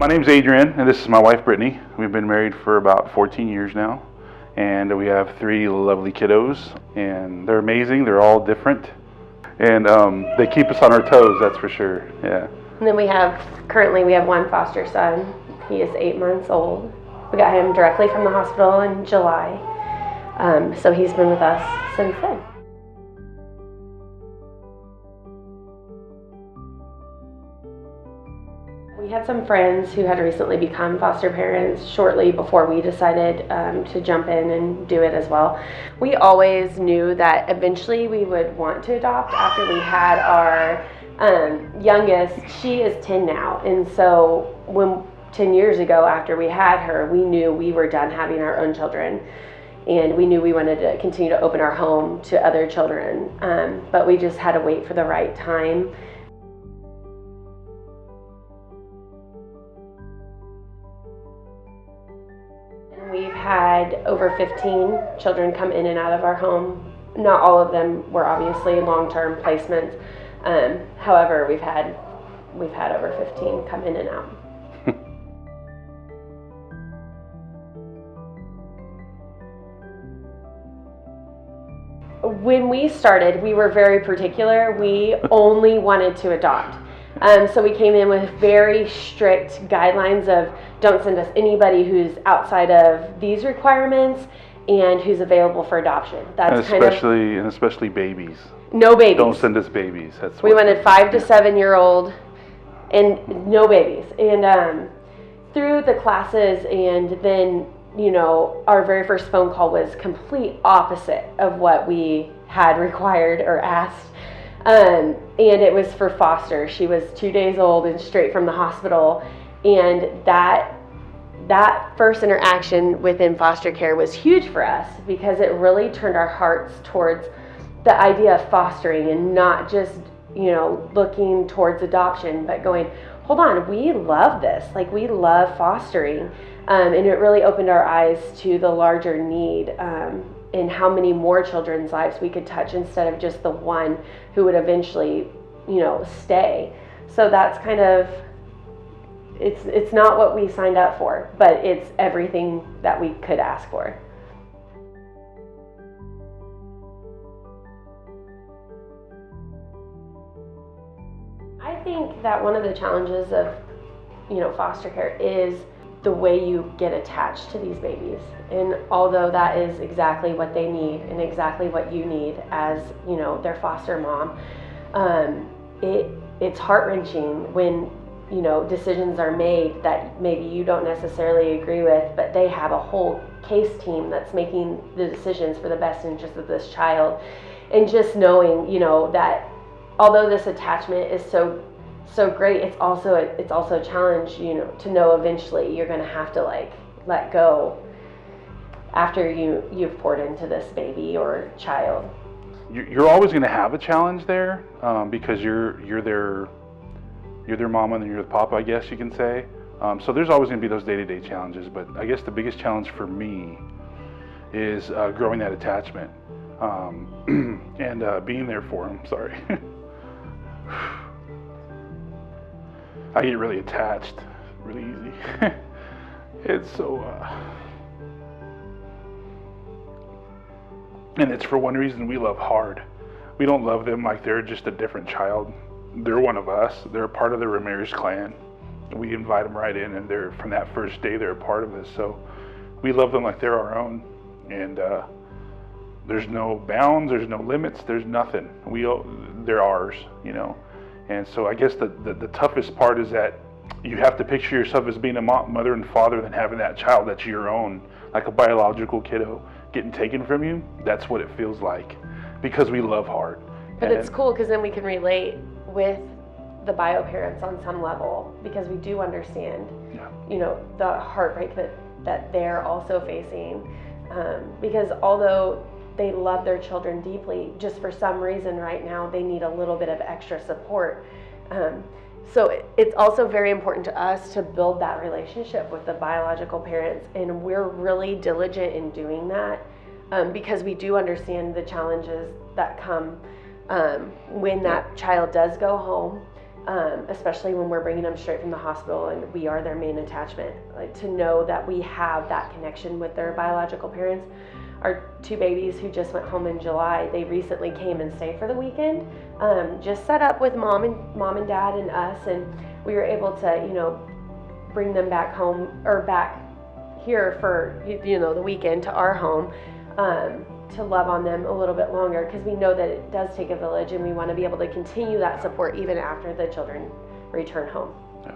My name's Adrian, and this is my wife, Britanie. We've been married for about 14 years now, and we have 3 lovely kiddos, and they're amazing. They're all different, and they keep us on our toes, that's for sure, yeah. And then currently we have one foster son. He is 8 months old. We got him directly from the hospital in July, so he's been with us since then. We had some friends who had recently become foster parents shortly before we decided to jump in and do it as well. We always knew that eventually we would want to adopt after we had our youngest. She is 10 now, and so 10 years ago after we had her, we knew we were done having our own children, and we knew we wanted to continue to open our home to other children, but we just had to wait for the right time. We've had over 15 children come in and out of our home. Not all of them were obviously long-term placements. However, we've had over 15 come in and out. When we started, we were very particular. We only wanted to adopt. So we came in with very strict guidelines of don't send us anybody who's outside of these requirements and who's available for adoption. That's especially babies. No babies. Don't send us babies. We wanted 5 to 7 year old and no babies. And through the classes, and then our very first phone call was complete opposite of what we had required or asked. And it was for foster. She was 2 days old and straight from the hospital, and that first interaction within foster care was huge for us because it really turned our hearts towards the idea of fostering and not just looking towards adoption, but going, hold on, we love this, like we love fostering, and it really opened our eyes to the larger need and how many more children's lives we could touch instead of just the one who would eventually, stay. So that's kind of, it's not what we signed up for, but it's everything that we could ask for. I think that one of the challenges of, foster care is the way you get attached to these babies. And although that is exactly what they need and exactly what you need as, their foster mom, it's heart-wrenching when, decisions are made that maybe you don't necessarily agree with, but they have a whole case team that's making the decisions for the best interest of this child. And just knowing, that although this attachment is so great, it's also a challenge, to know eventually you're going to have to let go after you've poured into this baby or child. You're always going to have a challenge there because you're their mama and you're the papa, I guess you can say. So there's always going to be those day-to-day challenges, but I guess the biggest challenge for me is growing that attachment and being there for them. Sorry. I get really attached really easy. It's so and it's for one reason: we love hard. We don't love them like they're just a different child. They're one of us. They're a part of the Ramirez clan. We invite them right in, and they're, from that first day, they're a part of us. So we love them like they're our own, and there's no bounds, there's no limits, there's nothing. They're ours, And so I guess the toughest part is that you have to picture yourself as being a mother and father, than having that child that's your own, like a biological kiddo getting taken from you. That's what it feels like, because we love hard. But it's cool because then we can relate with the bio parents on some level, because we do understand, the heartbreak that they're also facing. Because although they love their children deeply, just for some reason right now they need a little bit of extra support. So it's also very important to us to build that relationship with the biological parents, and we're really diligent in doing that because we do understand the challenges that come when that child does go home especially when we're bringing them straight from the hospital and we are their main attachment. Like, to know that we have that connection with their biological parents. Our 2 babies who just went home in July, they recently came and stayed for the weekend, just set up with mom and dad and us, and we were able to, bring them back home, or back here for, the weekend to our home, to love on them a little bit longer, because we know that it does take a village, and we want to be able to continue that support even after the children return home. Yeah.